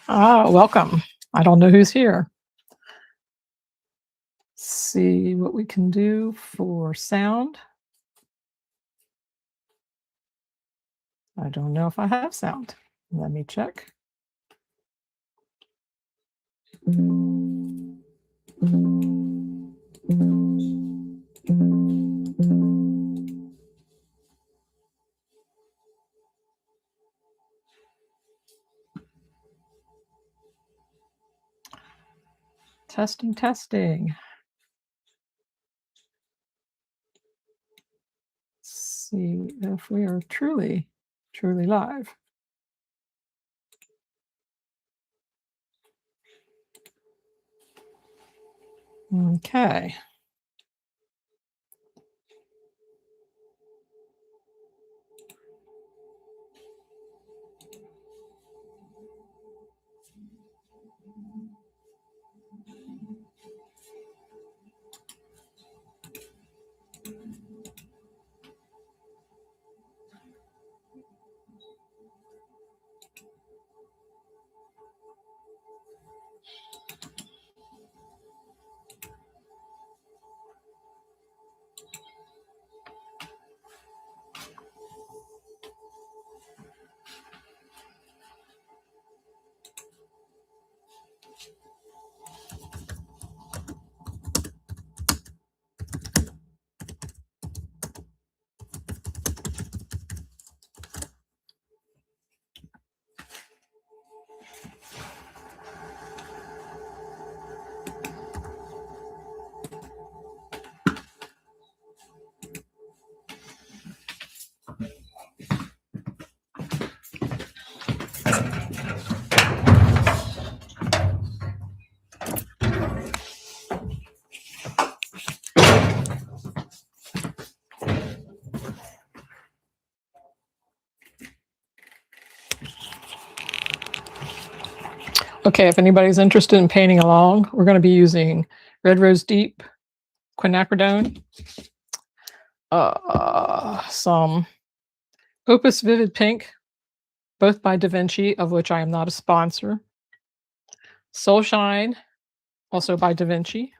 Ah, welcome. I don't know who's here. See what we can do for sound. I don't know if I have sound. Let me check. Testing, testing. See if we are truly live. Okay. Okay, if anybody's interested in painting along, we're going to be using Red Rose Deep, quinacridone, some Opus Vivid Pink, both by Da Vinci, of which I am not a sponsor, Soul Shine, also by Da Vinci,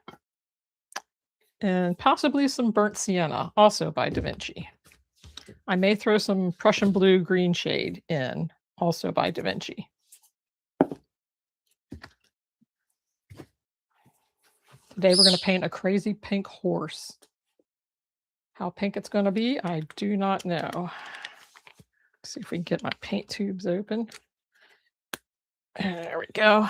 and possibly some Burnt Sienna, also by Da Vinci. I may throw some Prussian Blue Green Shade in, also by Da Vinci. Today we're going to paint a crazy pink horse. How pink it's going to be, I do not know. Let's see if we can get my paint tubes open. There we go.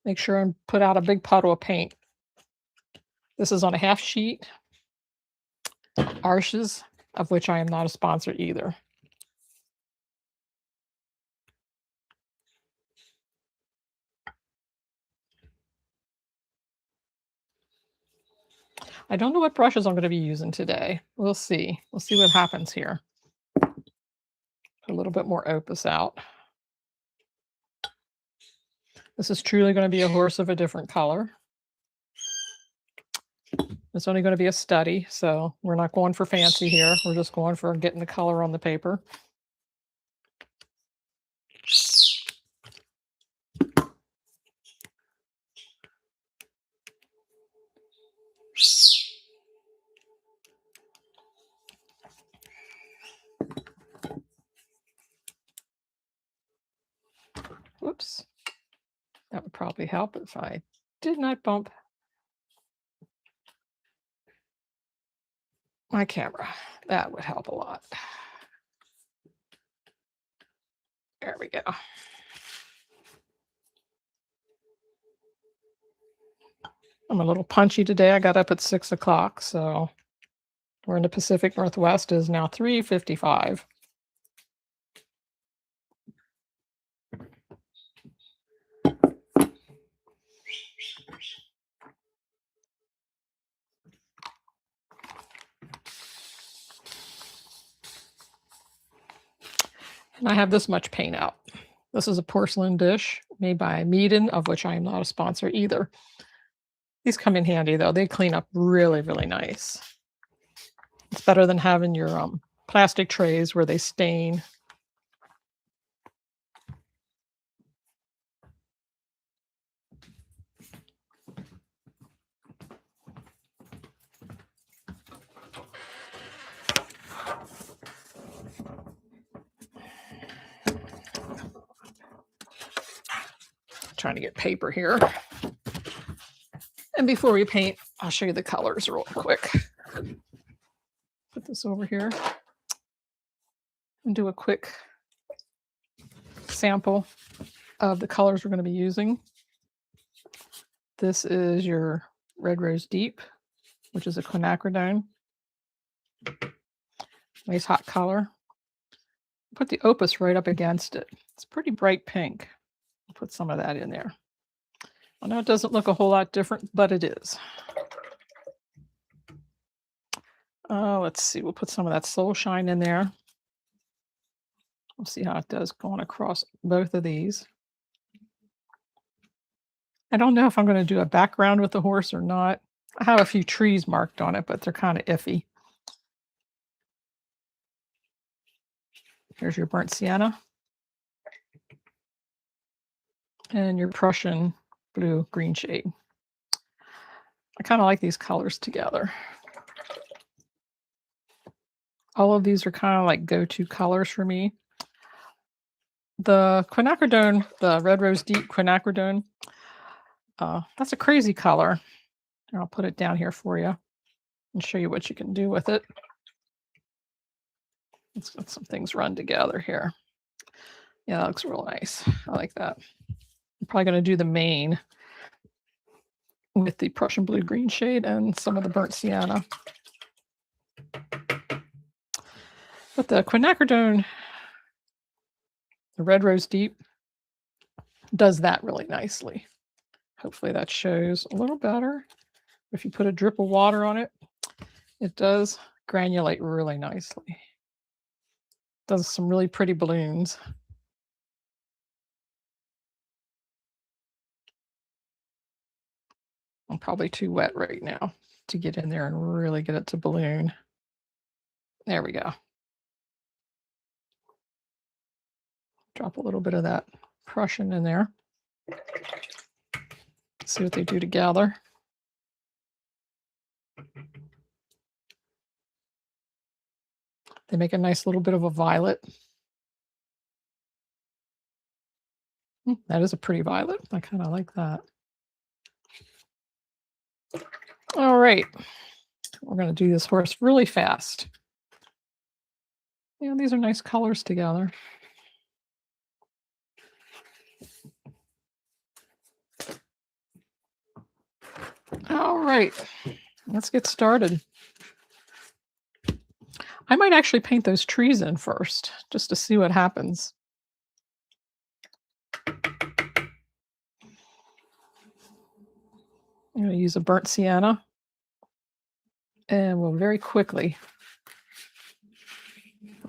Make sure and put out a big puddle of paint. This is on a half sheet. Arches, of which I am not a sponsor either. I don't know what brushes I'm going to be using today. We'll see. We'll see what happens here. Put a little bit more Opus out. This is truly going to be a horse of a different color. It's only going to be a study, so we're not going for fancy here. We're just going for getting the color on the paper. Whoops. That would probably help if I did not bump my camera. That would help a lot. There we go. I'm a little punchy today. I got up at 6 o'clock, so we're in the Pacific Northwest. It is now 3:55. And I have this much paint out. This is a porcelain dish made by Meaden, of which I am not a sponsor either. These come in handy, though. They clean up really, really nice. It's better than having your plastic trays where they stain trying to get paper here. And before we paint, I'll show you the colors real quick. Put this over here and do a quick sample of the colors we're going to be using. This is your Red Rose Deep, which is a quinacridone. Nice hot color. Put the Opus right up against it. It's pretty bright pink. I'll put some of that in there. I know it doesn't look a whole lot different, but it is. Let's see. We'll put some of that Soul Shine in there. We'll see how it does going across both of these. I don't know if I'm going to do a background with the horse or not. I have a few trees marked on it, but they're kind of iffy. Here's your burnt sienna. And your Prussian blue green shade. I kind of like these colors together. All of these are kind of like go-to colors for me. The quinacridone, the Red Rose Deep quinacridone, that's a crazy color. And I'll put it down here for you and show you what you can do with it. Let's let some things run together here. Yeah, that looks real nice. I like that. I'm probably going to do the mane with the Prussian blue green shade and some of the burnt sienna. But the quinacridone, the Red Rose Deep, does that really nicely. Hopefully that shows a little better. If you put a drip of water on it, it does granulate really nicely. Does some really pretty balloons. I'm probably too wet right now to get in there and really get it to balloon. There we go. Drop a little bit of that Prussian in there. See what they do together. They make a nice little bit of a violet. That is a pretty violet. I kind of like that. All right. We're going to do this horse really fast. Yeah, these are nice colors together. All right. Let's get started. I might actually paint those trees in first, just to see what happens. I'm going to use a burnt sienna, and we'll very quickly.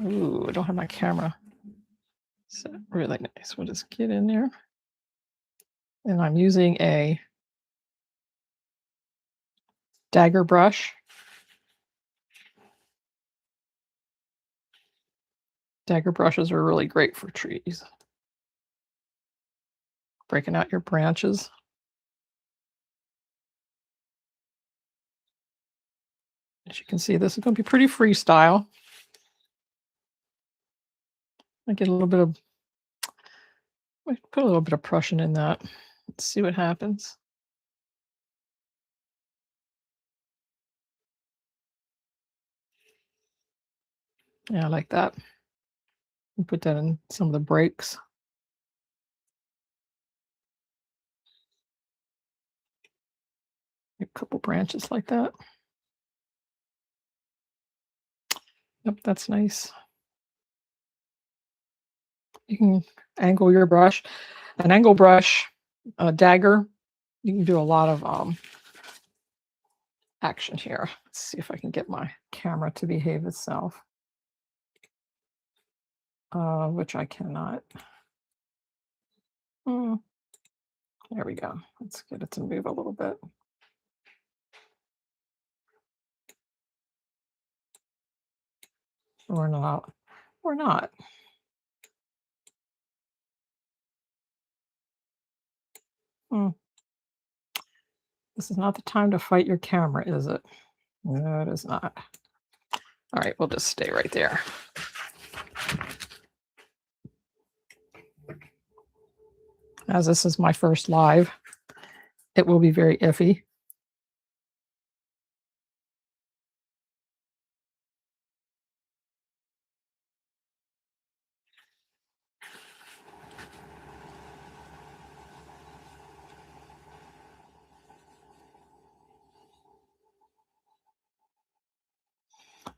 Ooh, I don't have my camera. So really nice. We'll just get in there. And I'm using a dagger brush. Dagger brushes are really great for trees. Breaking out your branches. As you can see, this is going to be pretty freestyle. I get a little bit of, put a little bit of Prussian in that. Let's see what happens. Yeah, I like that. And put that in some of the breaks. A couple branches like that. Yep, that's nice. You can angle your brush. An angle brush, a dagger, you can do a lot of action here. Let's see if I can get my camera to behave itself. Which I cannot. There we go. Let's get it to move a little bit. Or not. Or not. This is not the time to fight your camera, is it? No, it is not. All right, we'll just stay right there. As this is my first live, it will be very iffy.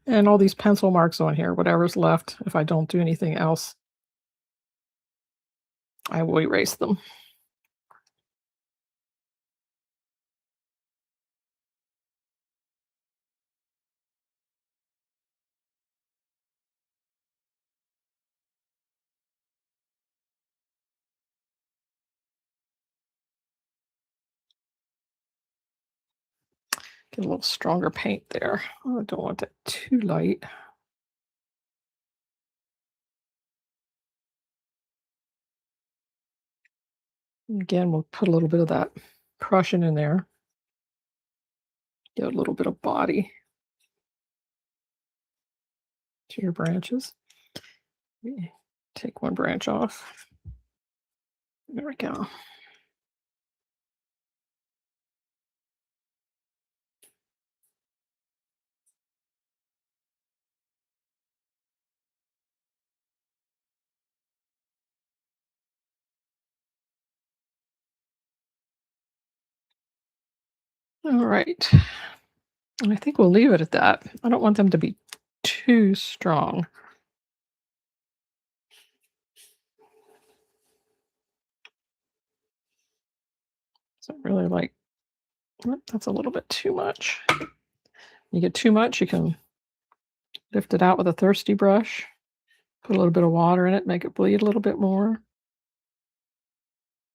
And all these pencil marks on here, whatever's left, if I don't do anything else, I will erase them. Get a little stronger paint there. Oh, I don't want that too light. Again, we'll put a little bit of that Prussian in there. Get a little bit of body to your branches. Take one branch off. There we go. All right. And I think we'll leave it at that. I don't want them to be too strong. So really like, that's a little bit too much. You get too much, you can lift it out with a thirsty brush, put a little bit of water in it, make it bleed a little bit more.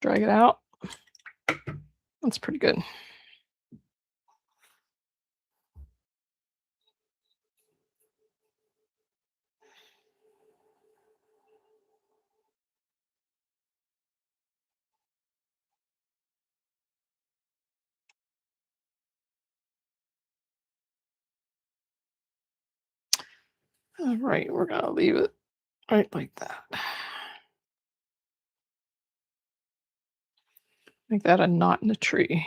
Drag it out. That's pretty good. All right, we're gonna leave it right like that. Make that a knot in a tree.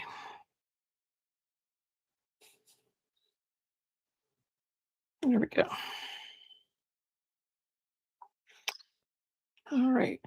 There we go. All right.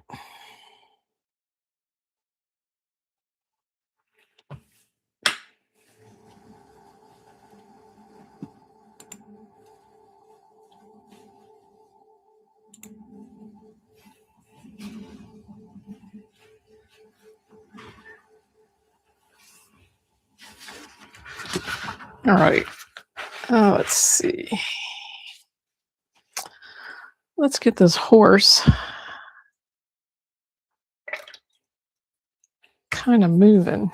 All right. Let's see. Let's get this horse kind of moving.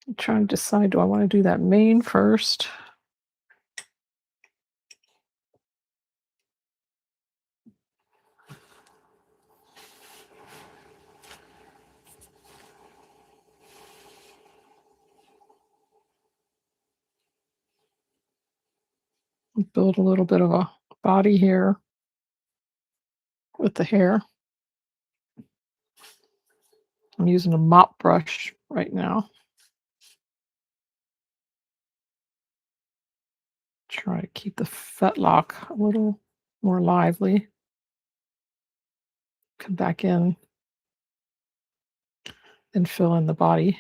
I'm trying to decide, do I want to do that mane first? Build a little bit of a body here with the hair. I'm using a mop brush right now. Try to keep the fetlock a little more lively. Come back in and fill in the body.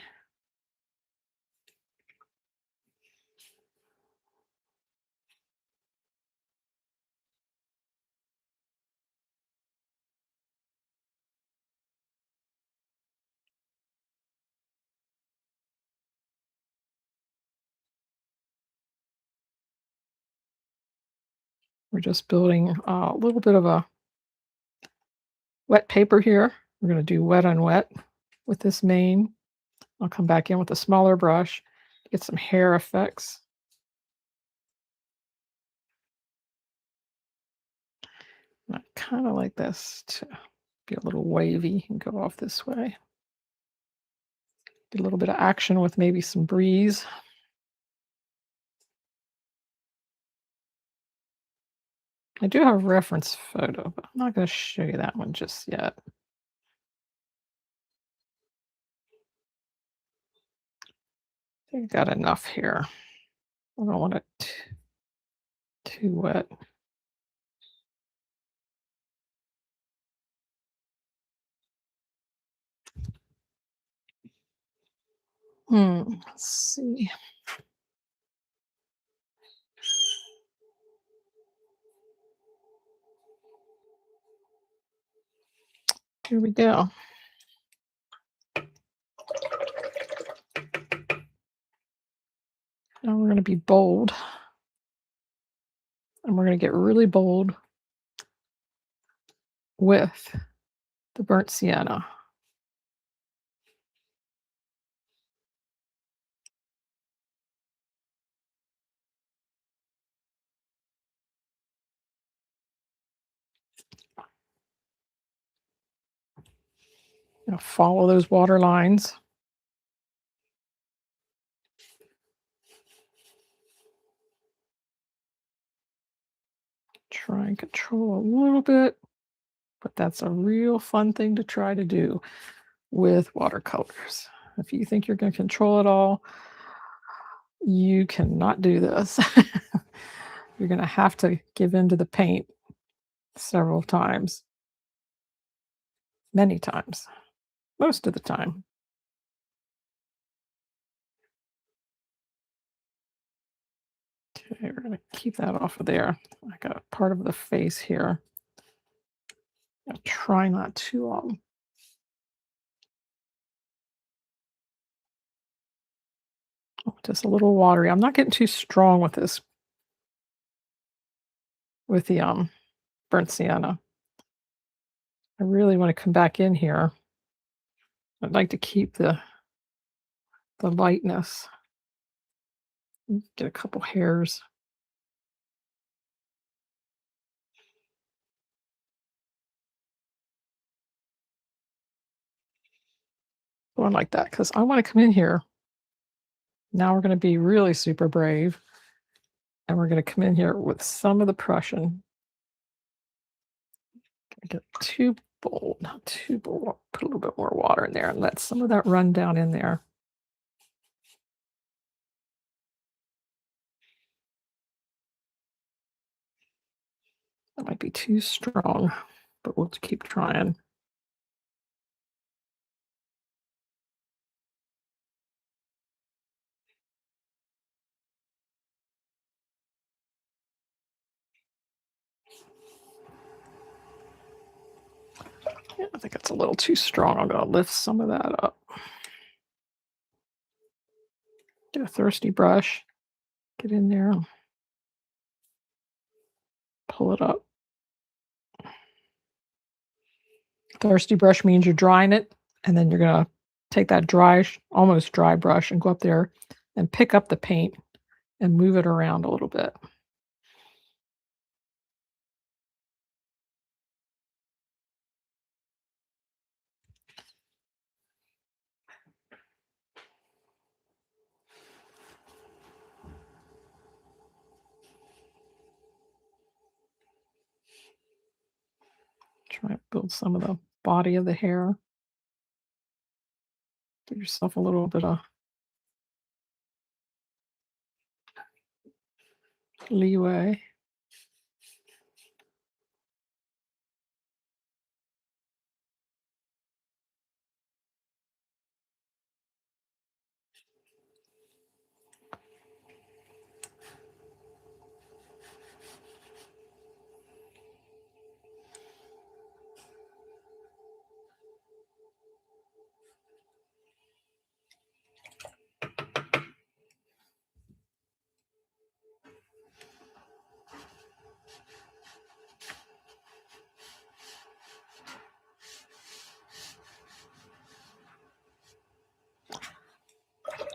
We're just building a little bit of a wet paper here. We're going to do wet on wet with this mane. I'll come back in with a smaller brush, get some hair effects. And I kind of like this to be a little wavy and go off this way. Get a little bit of action with maybe some breeze. I do have a reference photo, but I'm not going to show you that one just yet. I think I got enough here. I don't want it too wet. Let's see. Here we go. Now we're going to be bold. And we're going to get really bold with the burnt sienna. Follow those water lines. Try and control a little bit, but that's a real fun thing to try to do with watercolors. If you think you're going to control it all, you cannot do this. You're going to have to give in to the paint several times, many times, most of the time. Okay, we're going to keep that off of there. I got part of the face here. I'm try not to just a little watery. I'm not getting too strong with this, with the burnt sienna. I really want to come back in here. I'd like to keep the lightness. Get a couple hairs. Going like that because I want to come in here. Now we're going to be really super brave. And we're going to come in here with some of the Prussian. Get too bold, not too bold. Put a little bit more water in there and let some of that run down in there. That might be too strong, but we'll keep trying. Yeah, I think it's a little too strong. I'm going to lift some of that up. Get a thirsty brush. Get in there. Pull it up. Thirsty brush means you're drying it, and then you're going to take that dry, almost dry brush and go up there and pick up the paint and move it around a little bit. Try to build some of the body of the hair. Give yourself a little bit of leeway.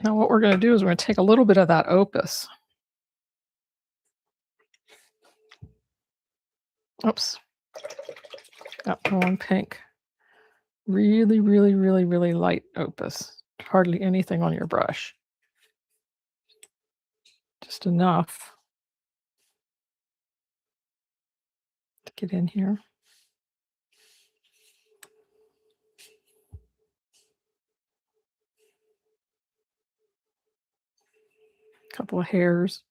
Now what we're going to do is we're going to take a little bit of that opus. Oops. Got the wrong pink. Really, really, really, really light opus. Hardly anything on your brush. Just enough to get in here. couple of hairs.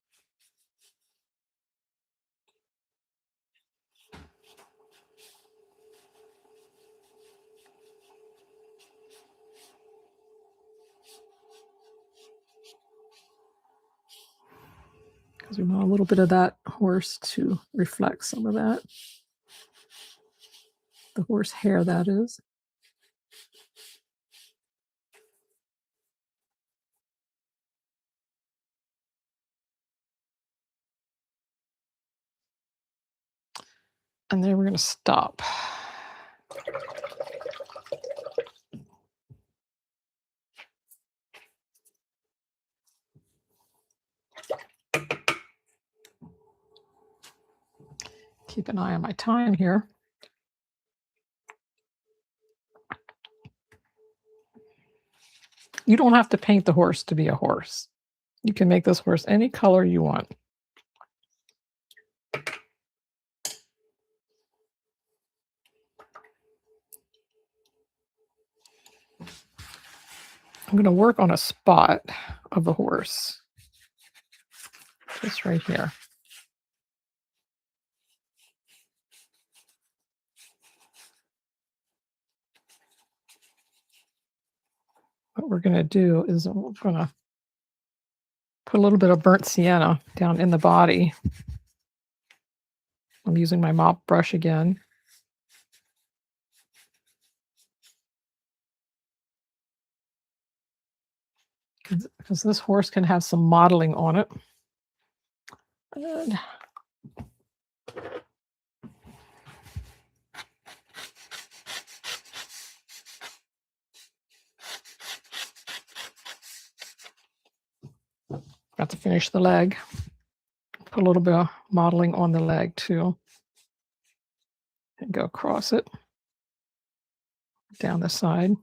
Because we want a little bit of that horse to reflect some of that. The horse hair, that is. And then we're going to stop. Keep an eye on my time here. You don't have to paint the horse to be a horse. You can make this horse any color you want. I'm going to work on a spot of the horse. Just right here. What we're going to do is we're going to put a little bit of burnt sienna down in the body. I'm using my mop brush again. Because this horse can have some modeling on it. And got to finish the leg. Put a little bit of modeling on the leg too. And go across it. Down the side.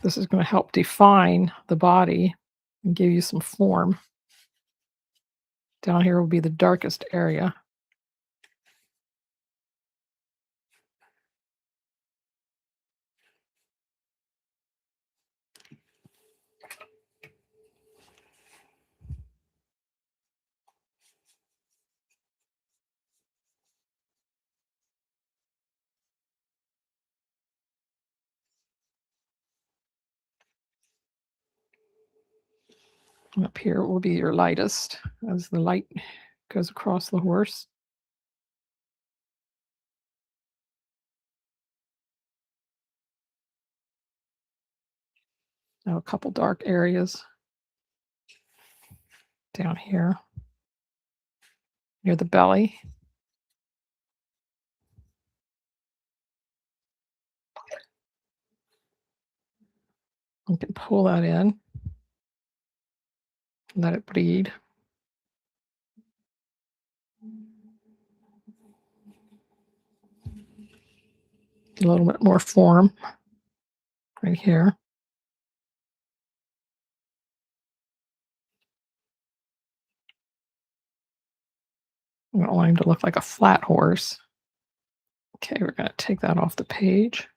This is going to help define the body and give you some form. Down here will be the darkest area. And up here will be your lightest as the light goes across the horse. Now a couple dark areas down here near the belly. You can pull that in, let it bleed. A little bit more form right here. I don't want him to look like a flat horse. Okay, we're going to take that off the page.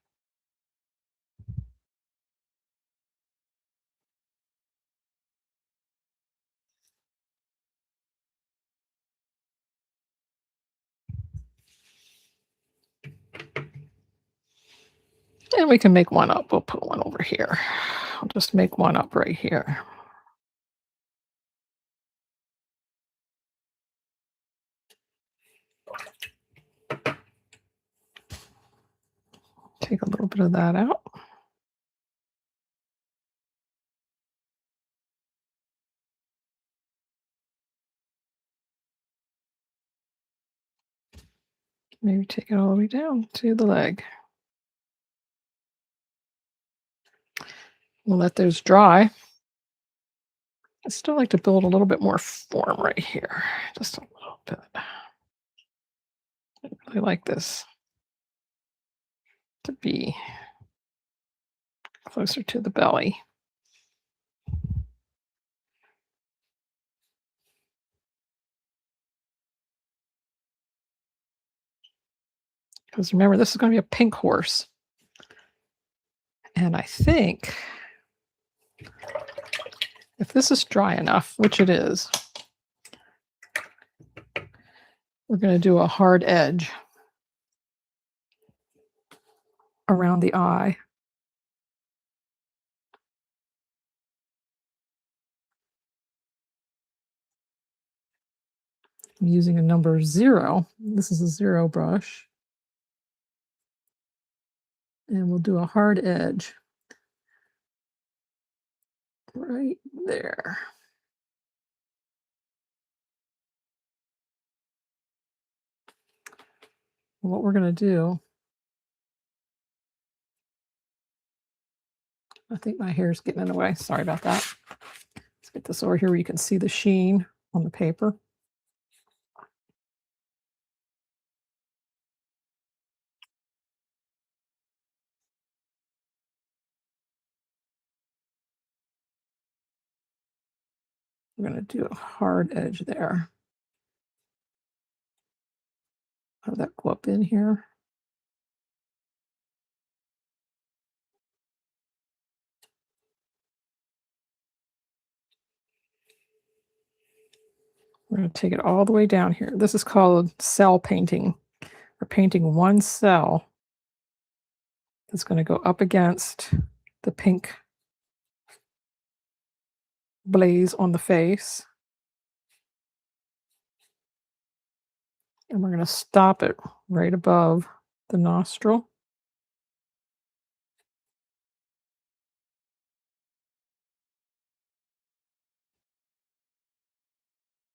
And we can make one up. We'll put one over here. I'll just make one up right here. Take a little bit of that out. Maybe take it all the way down to the leg. We'll let those dry. I still like to build a little bit more form right here. Just a little bit. I really like this to be closer to the belly. Because remember, this is going to be a pink horse. And I think if this is dry enough, which it is, we're going to do a hard edge around the eye. I'm using a number 0. This is a 0 brush. And we'll do a hard edge right there. What we're going to do, I think my hair is getting in the way. Sorry about that. Let's get this over here where you can see the sheen on the paper. We're going to do a hard edge there. Have that go up in here. We're going to take it all the way down here. This is called cell painting. We're painting one cell that's going to go up against the pink blaze on the face. And we're going to stop it right above the nostril.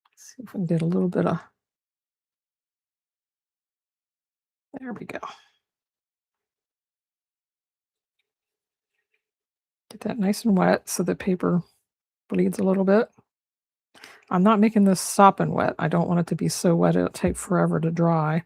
Let's see if we can get a little bit of, there we go. Get that nice and wet so the paper bleeds a little bit. I'm not making this sopping wet. I don't want it to be so wet it'll take forever to dry.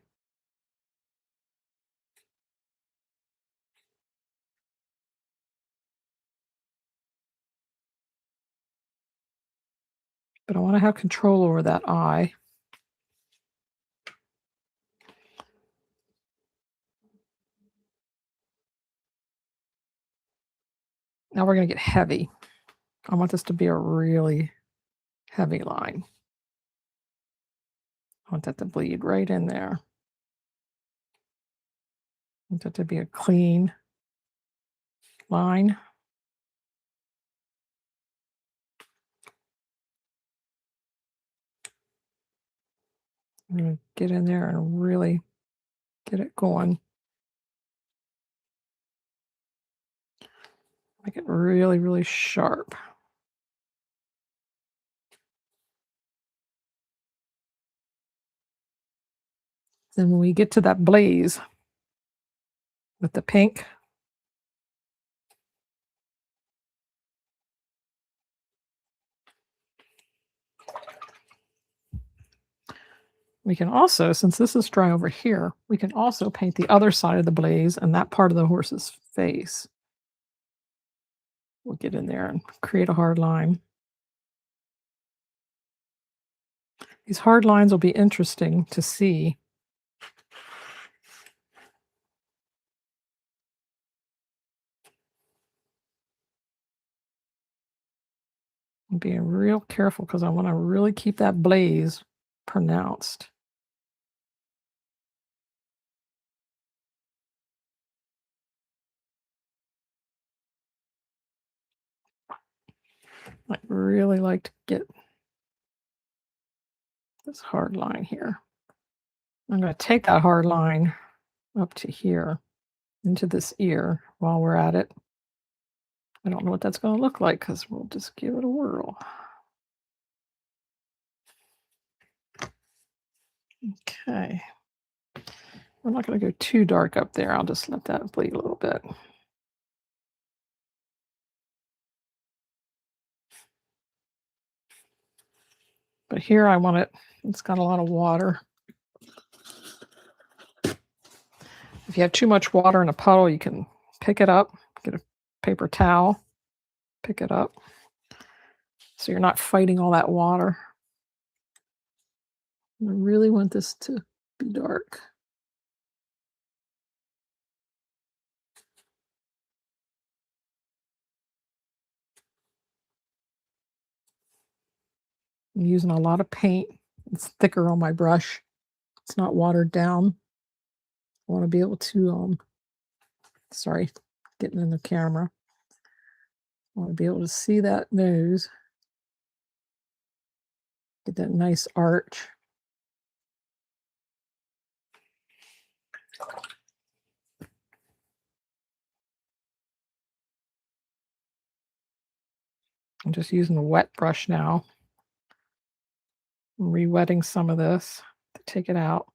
But I want to have control over that eye. Now we're going to get heavy. I want this to be a really heavy line. I want that to bleed right in there. I want that to be a clean line. I'm going to get in there and really get it going. Make it really, really sharp. Then when we get to that blaze with the pink, we can also, since this is dry over here, we can also paint the other side of the blaze and that part of the horse's face. We'll get in there and create a hard line. These hard lines will be interesting to see. I'm being real careful because I want to really keep that blaze pronounced. I really like to get this hard line here. I'm going to take that hard line up to here into this ear while we're at it. I don't know what that's going to look like because we'll just give it a whirl. Okay. We're not going to go too dark up there. I'll just let that bleed a little bit. But here I want it, it's got a lot of water. If you have too much water in a puddle, you can pick it up, get a paper towel. Pick it up so you're not fighting all that water. I really want this to be dark. I'm using a lot of paint. It's thicker on my brush. It's not watered down. I want to be able to, sorry, getting in the camera. I want to be able to see that nose. Get that nice arch. I'm just using a wet brush now. I'm re-wetting some of this to take it out.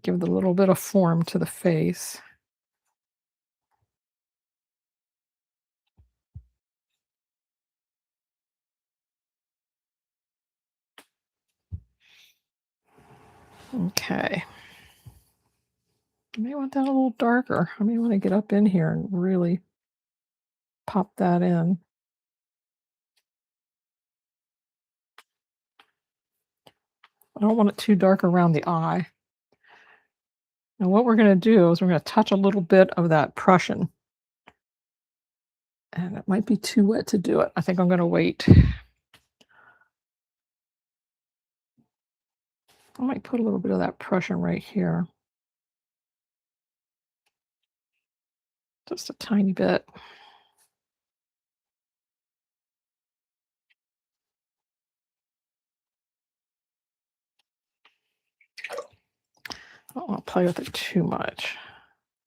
Give it a little bit of form to the face. Okay. I may want that a little darker. I may want to get up in here and really pop that in. I don't want it too dark around the eye. Now what we're going to do is we're going to touch a little bit of that Prussian. And it might be too wet to do it. I think I'm going to wait. I might put a little bit of that Prussian right here. Just a tiny bit. I don't want to play with it too much.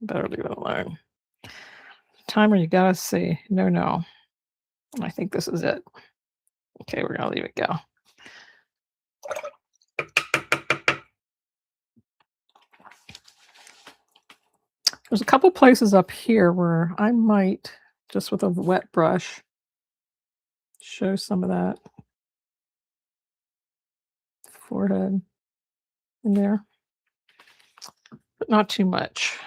Better leave it alone. Timer, you gotta see. No. I think this is it. Okay, we're gonna leave it go. There's a couple places up here where I might, just with a wet brush, show some of that forehead in there, but not too much.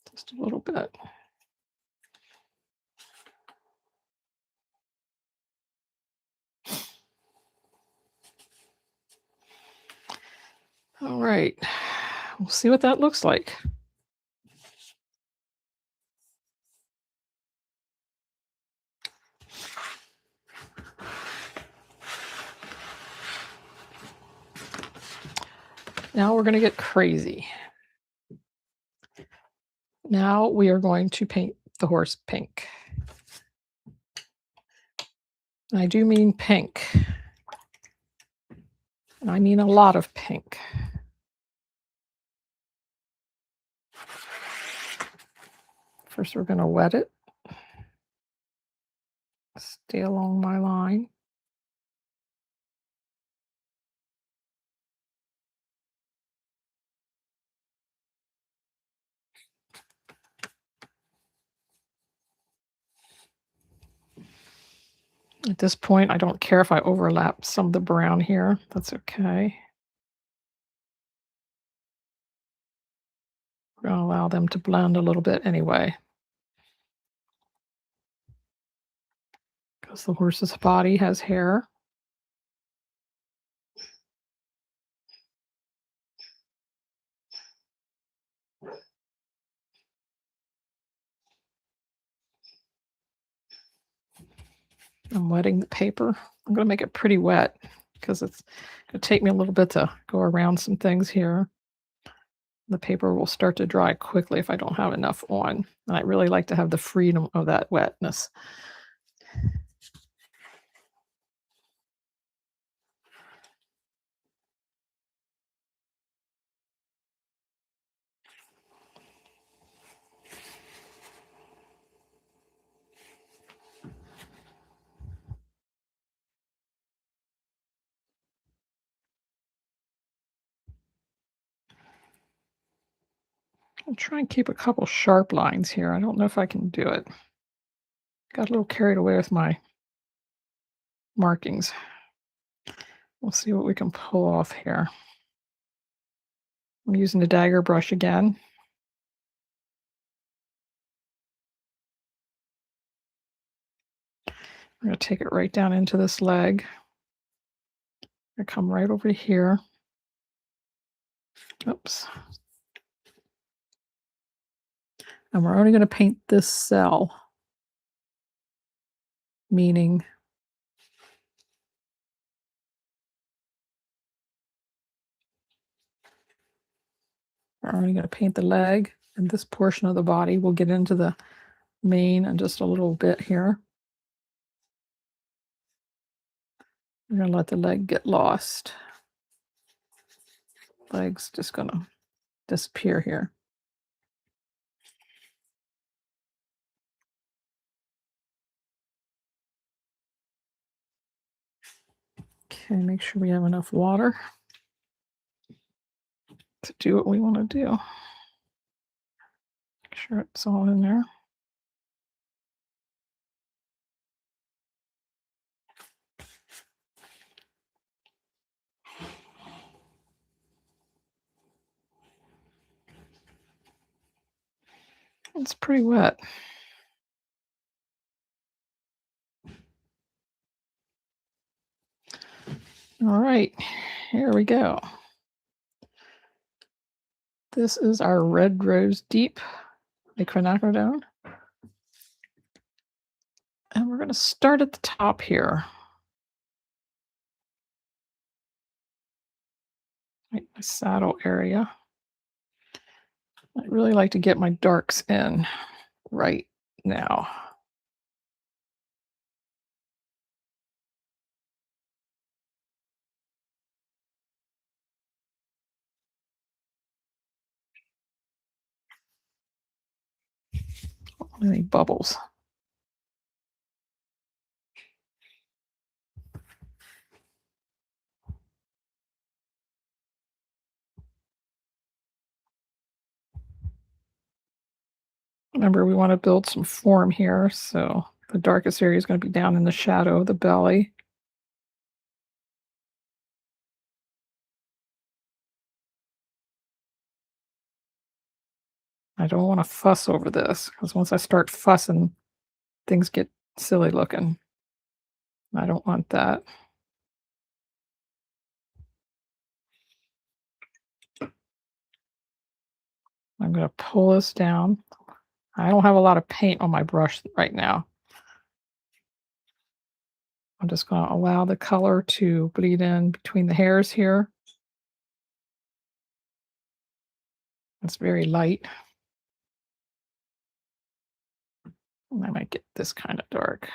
Just a little bit. All right, we'll see what that looks like. Now we're going to get crazy. Now we are going to paint the horse pink. And I do mean pink. And I mean a lot of pink. First, we're going to wet it. Stay along my line. At this point, I don't care if I overlap some of the brown here. That's okay. We're going to allow them to blend a little bit anyway. Because the horse's body has hair. I'm wetting the paper. I'm going to make it pretty wet because it's going to take me a little bit to go around some things here. The paper will start to dry quickly if I don't have enough on. And I really like to have the freedom of that wetness. I'll try and keep a couple sharp lines here. I don't know if I can do it. Got a little carried away with my markings. We'll see what we can pull off here. I'm using the dagger brush again. I'm going to take it right down into this leg. I'm going to come right over here. Oops. And we're only going to paint this cell, meaning we're only going to paint the leg and this portion of the body. We'll get into the mane in just a little bit here. We're going to let the leg get lost. Leg's just going to disappear here. Okay, make sure we have enough water to do what we want to do. Make sure it's all in there. It's pretty wet. All right, here we go. This is our red rose deep quinacridone. And we're going to start at the top here. Right, my saddle area. I really like to get my darks in right now. Any bubbles. Remember, we want to build some form here, so the darkest area is going to be down in the shadow of the belly. I don't want to fuss over this, because once I start fussing, things get silly looking. I don't want that. I'm going to pull this down. I don't have a lot of paint on my brush right now. I'm just going to allow the color to bleed in between the hairs here. It's very light. And I might get this kind of dark.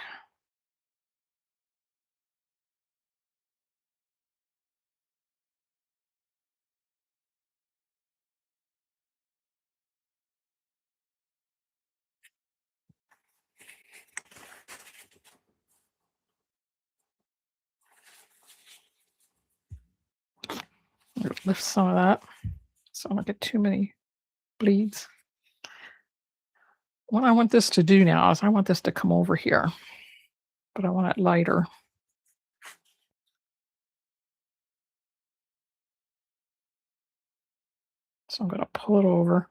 Lift some of that so I don't get too many bleeds. What I want this to do now is I want this to come over here, but I want it lighter. So I'm going to pull it over.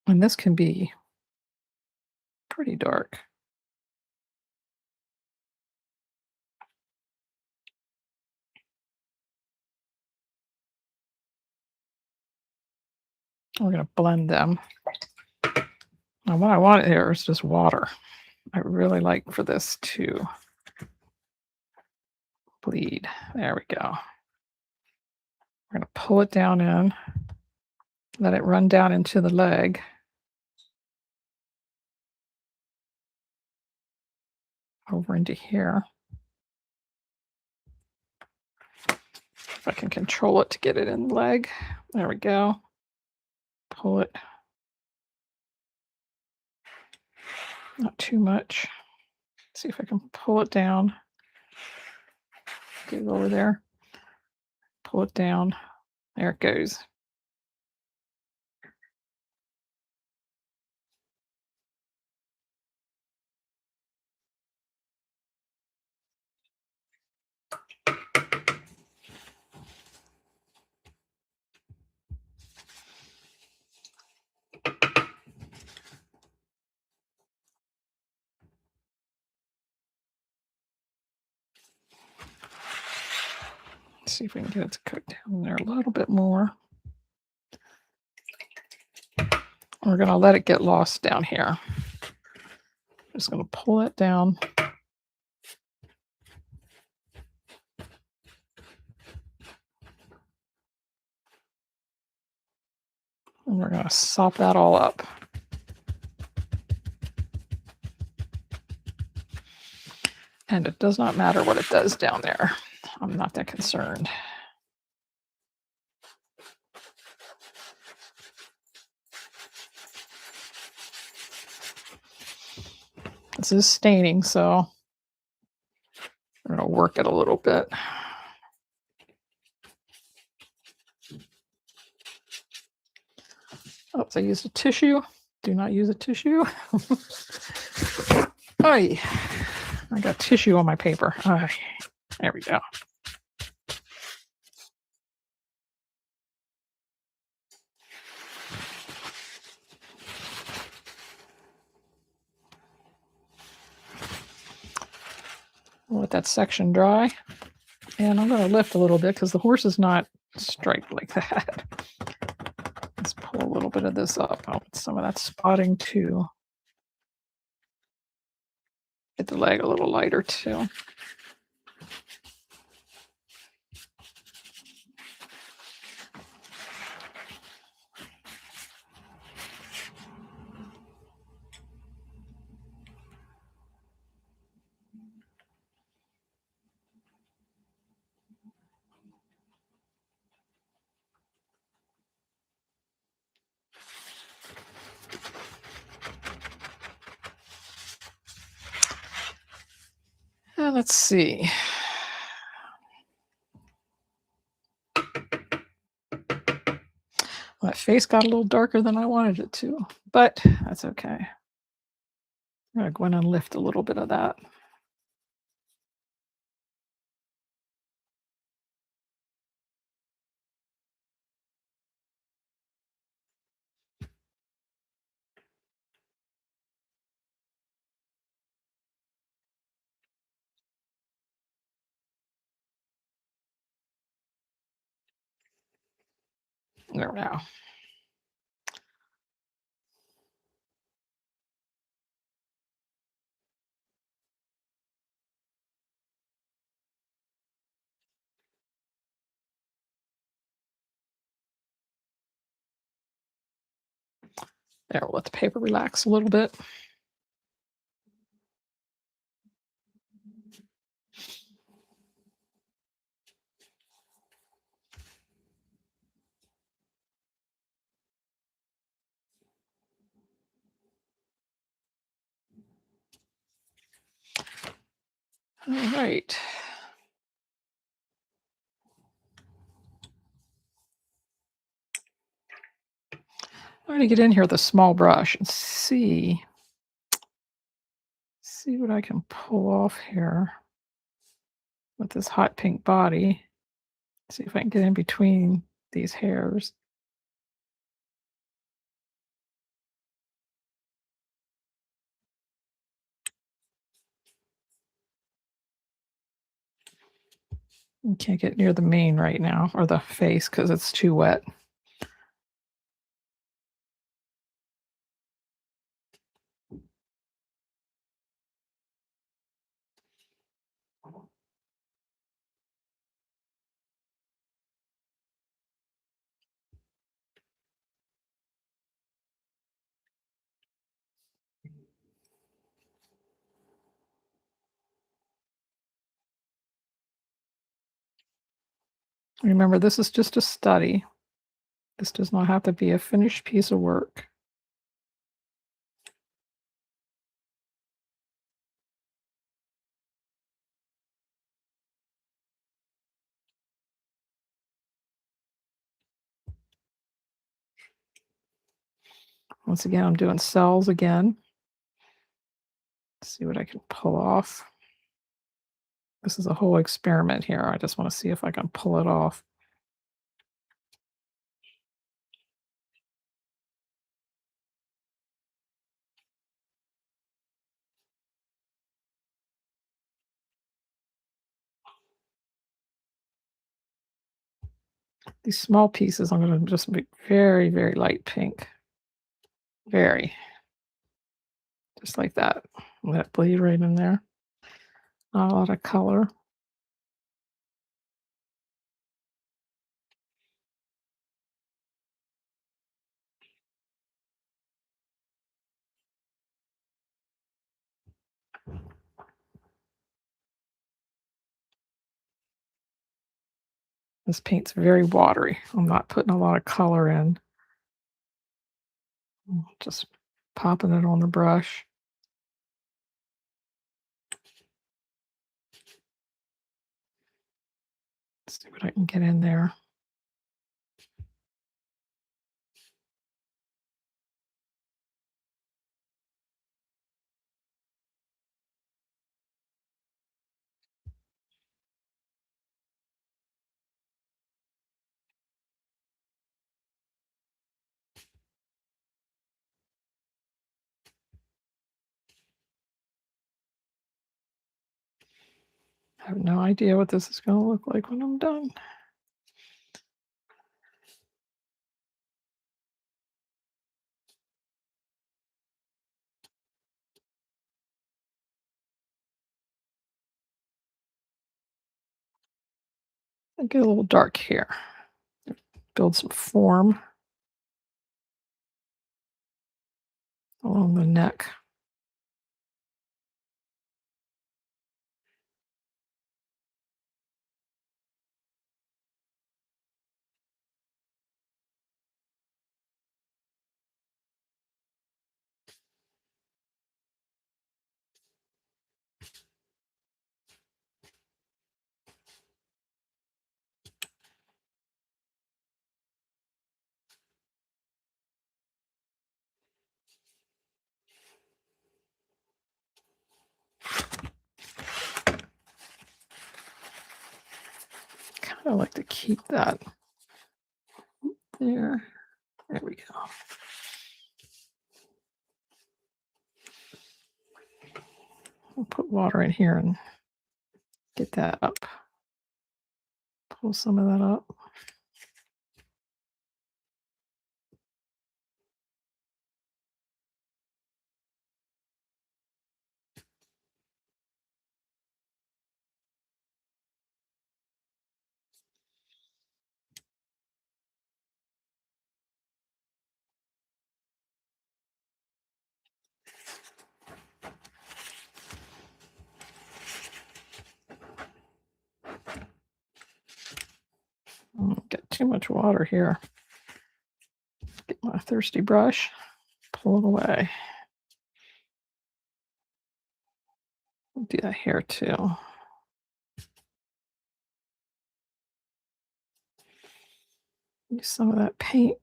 And this can be pretty dark. We're going to blend them. Now what I want here is just water. I really like for this to bleed. There we go. We're going to pull it down in, let it run down into the leg. Over into here. If I can control it to get it in the leg. There we go. Pull it. Not too much. See if I can pull it down. Get it over there. Pull it down. There it goes. See if we can get it to cook down there a little bit more. We're going to let it get lost down here. Just going to pull it down. And we're going to sop that all up. And it does not matter what it does down there. I'm not that concerned. This is staining, so we're going to work it a little bit. Oops, I used a tissue. Do not use a tissue. Oy, I got tissue on my paper. There we go. I'll let that section dry. And I'm going to lift a little bit because the horse is not striped like that. Let's pull a little bit of this up. I'll put some of that spotting too. Get the leg a little lighter too. And let's see. My face got a little darker than I wanted it to, but that's okay. I'm going to go in and lift a little bit of that. There we go. There, we'll let the paper relax a little bit. All right. I'm going to get in here with a small brush and see what I can pull off here with this hot pink body. See if I can get in between these hairs. You can't get near the mane right now, or the face, because it's too wet. Remember, this is just a study. This does not have to be a finished piece of work. Once again, I'm doing cells again. See what I can pull off. This is a whole experiment here. I just want to see if I can pull it off. These small pieces, I'm gonna just make very, very light pink. Very. Just like that. Let it bleed right in there. Not a lot of color. This paint's very watery. I'm not putting a lot of color in. Just popping it on the brush. Let's see what I can get in there. I have no idea what this is going to look like when I'm done. I get a little dark here. Build some form along the neck. Kind of like to keep that there. There we go. I'll put water in here and get that up. Pull some of that up. Get too much water here. Get my thirsty brush, pull it away. I'll do that here too. Use some of that paint.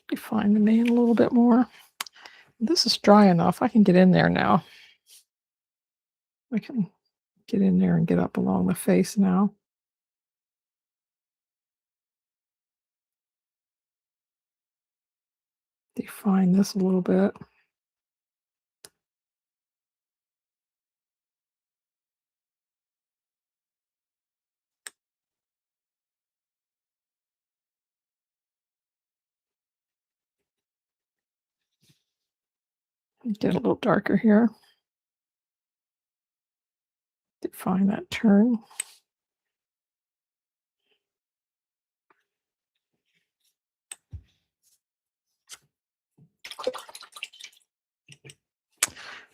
Define the mane a little bit more. This is dry enough. I can get in there now. I can get in there and get up along the face now. Define this a little bit. Get a little darker here. Define that turn.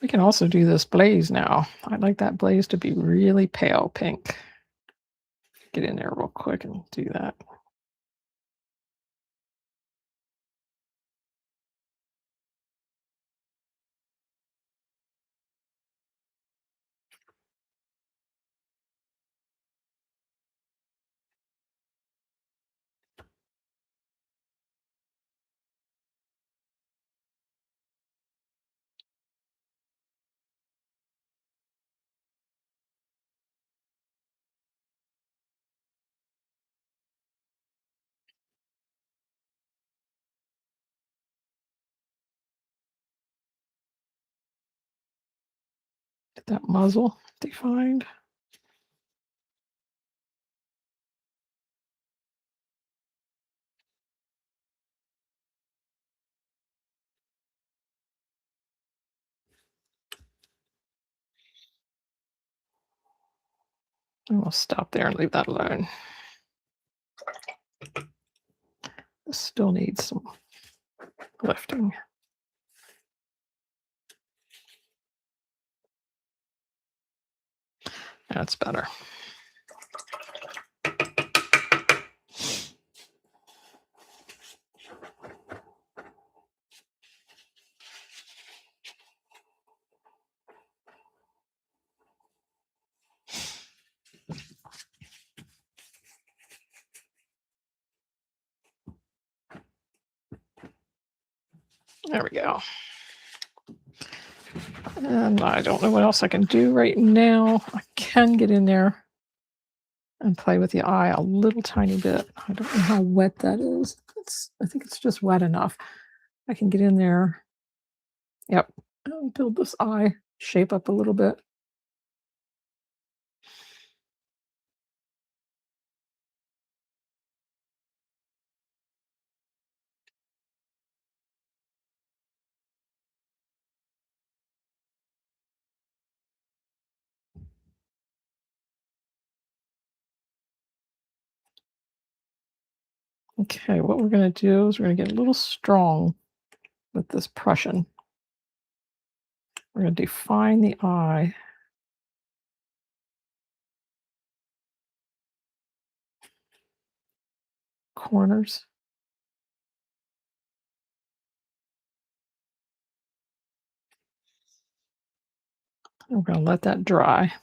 We can also do this blaze now. I'd like that blaze to be really pale pink. Get in there real quick and do that. Get that muzzle defined. And we'll stop there and leave that alone. This still needs some lifting. That's better. There we go. And I don't know what else I can do right now. I can get in there and play with the eye a little tiny bit. I don't know how wet that is. I think it's just wet enough. I can get in there. Yep. And build this eye shape up a little bit. Okay, what we're going to do is we're going to get a little strong with this Prussian. We're going to define the eye. Corners. And we're going to let that dry.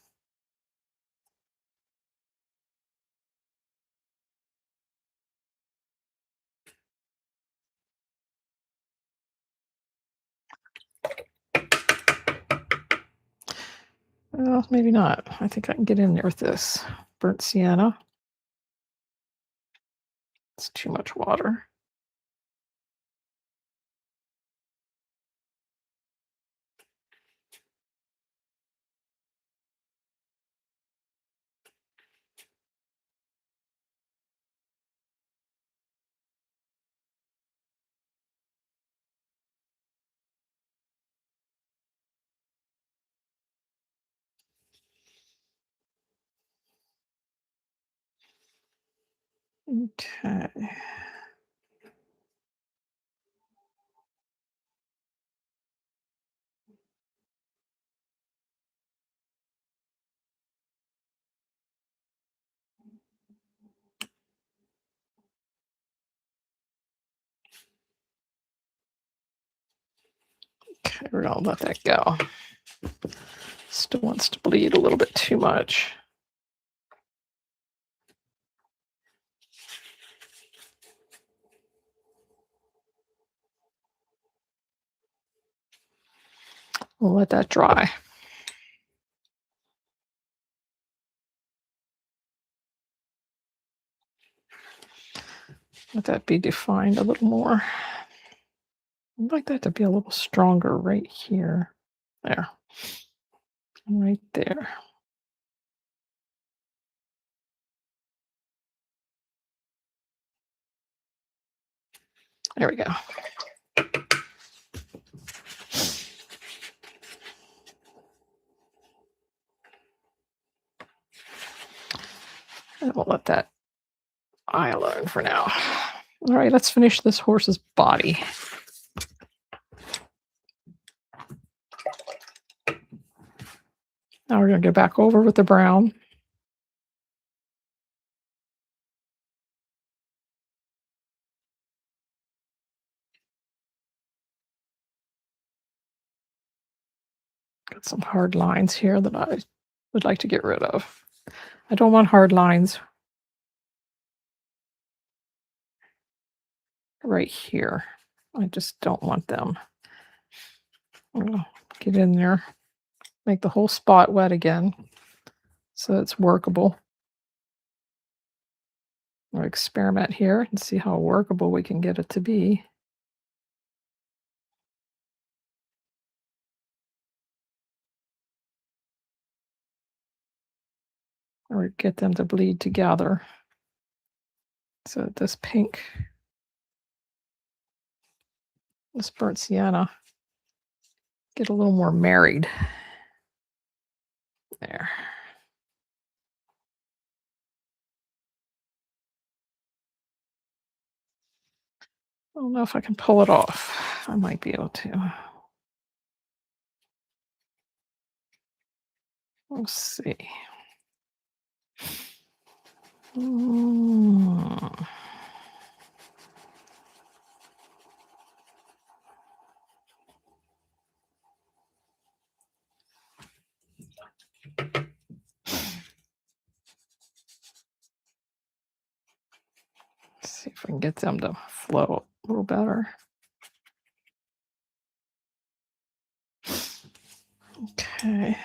Well, maybe not. I think I can get in there with this burnt sienna. It's too much water. Okay. Okay, we're going to let that go. Still wants to bleed a little bit too much. We'll let that dry. Let that be defined a little more. I'd like that to be a little stronger right here. There. Right there. There we go. And we'll let that eye alone for now. All right, let's finish this horse's body. Now we're going to go back over with the brown. Got some hard lines here that I would like to get rid of. I don't want hard lines right here. I just don't want them. I'll get in there, make the whole spot wet again so it's workable. We'll experiment here and see how workable we can get it to be. or get them to bleed together so that this pink, this burnt sienna, get a little more married. There. I don't know if I can pull it off. I might be able to. We'll see. Mm. See if we can get them to flow a little better. Okay.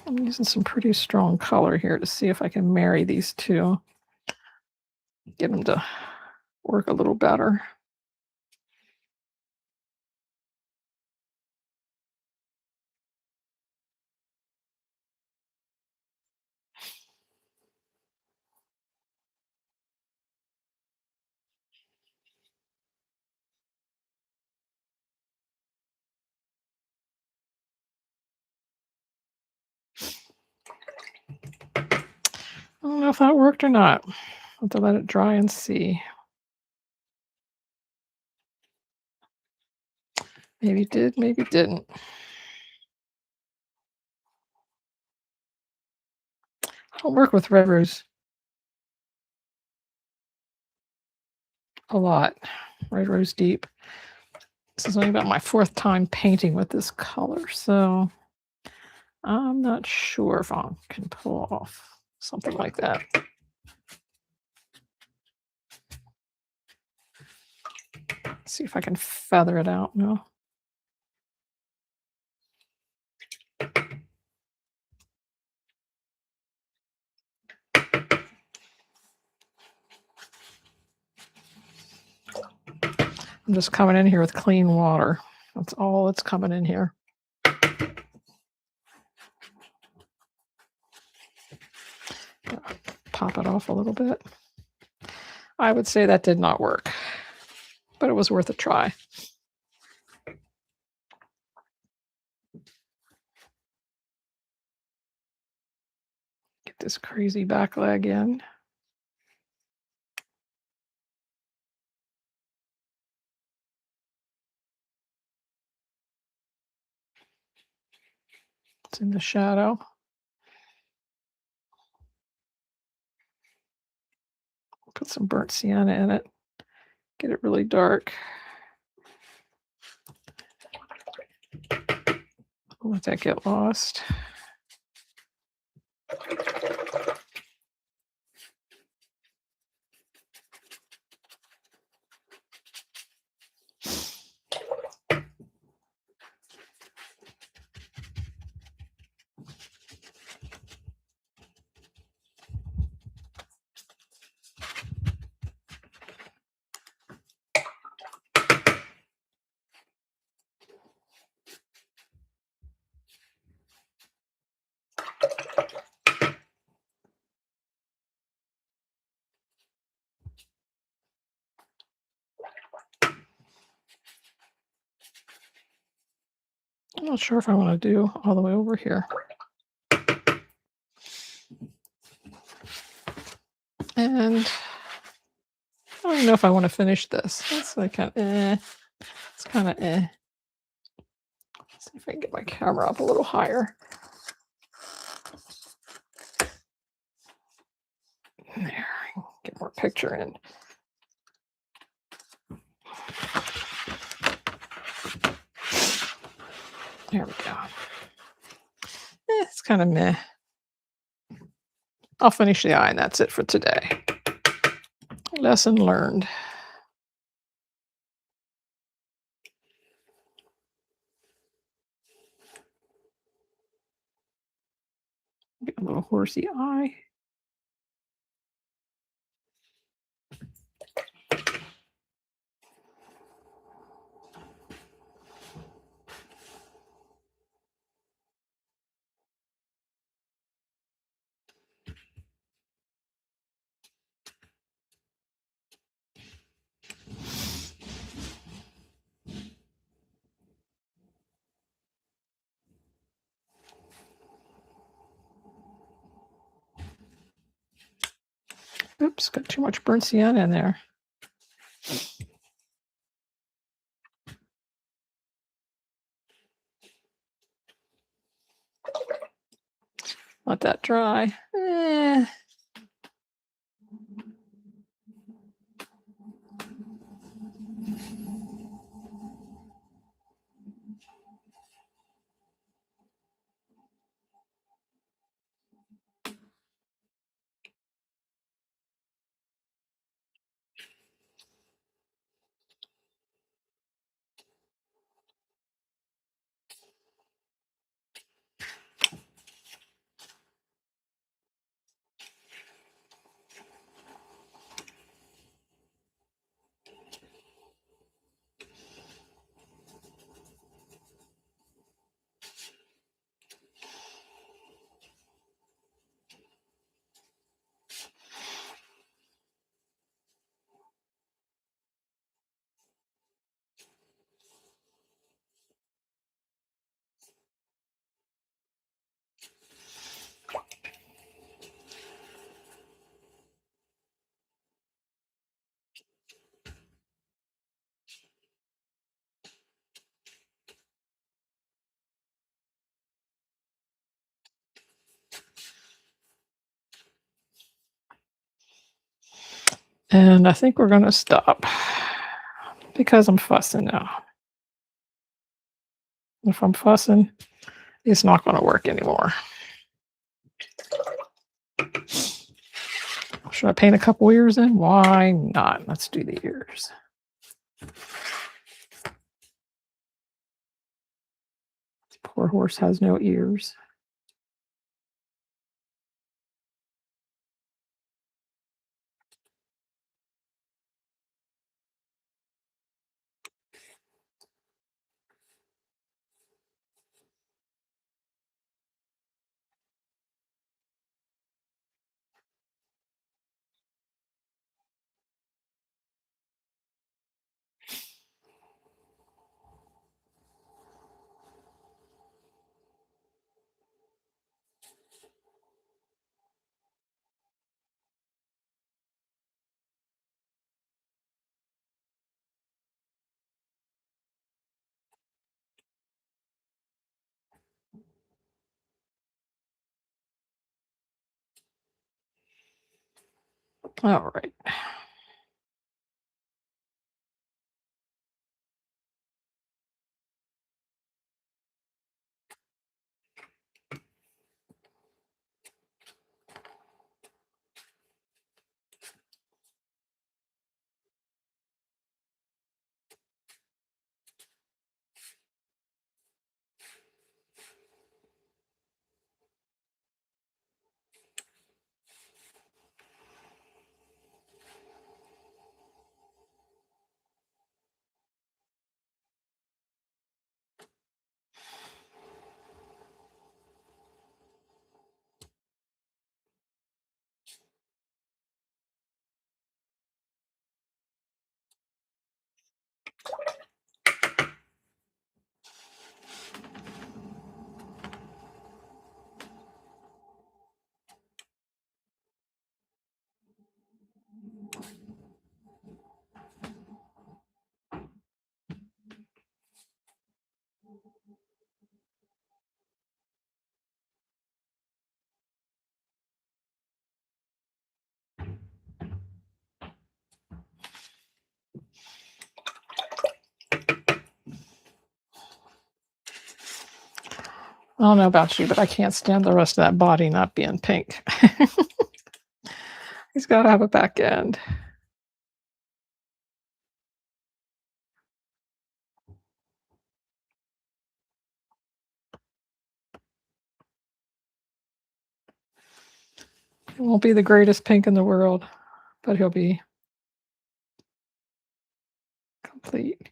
I'm using some pretty strong color here to see if I can marry these two, get them to work a little better. I don't know if that worked or not. I'll have to let it dry and see. Maybe it did, maybe it didn't. I don't work with red rose a lot. Red rose deep. This is only about my 4th time painting with this color, so I'm not sure if I can pull off something like that. See if I can feather it out. No. I'm just coming in here with clean water. That's all that's coming in here. Pop it off a little bit. I would say that did not work, but it was worth a try. Get this crazy back leg in. It's in the shadow. Put some burnt sienna in it. Get it really dark. Let that get lost. I'm not sure if I want to do all the way over here. And I don't even know if I want to finish this. It's like it's kind of Let's see if I can get my camera up a little higher. There, get more picture in. There we go. It's kind of meh. I'll finish the eye and that's it for today. Lesson learned. a little horsey eye. Oops, got too much burnt sienna in there. Let that dry. And I think we're going to stop because I'm fussing now. If I'm fussing, it's not going to work anymore. Should I paint a couple ears in? Why not? Let's do the ears. This poor horse has no ears. All right. I don't know about you, but I can't stand the rest of that body not being pink. He's got to have a back end. It won't be the greatest pink in the world, but he'll be complete.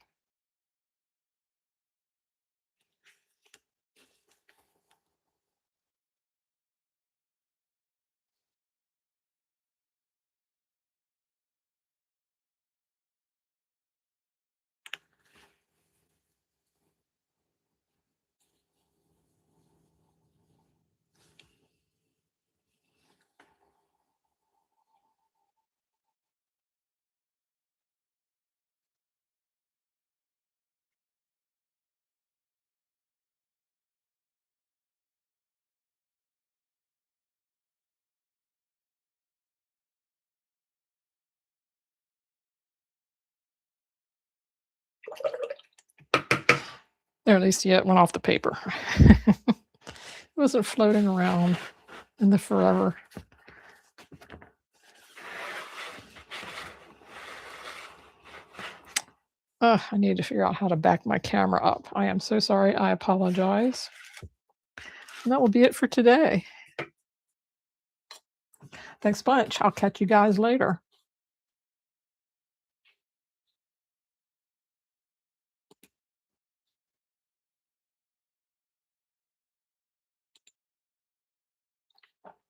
There, at least it went off the paper. It wasn't floating around in the forever. I need to figure out how to back my camera up. I am so sorry. I apologize. And that will be it for today. Thanks a bunch. I'll catch you guys later.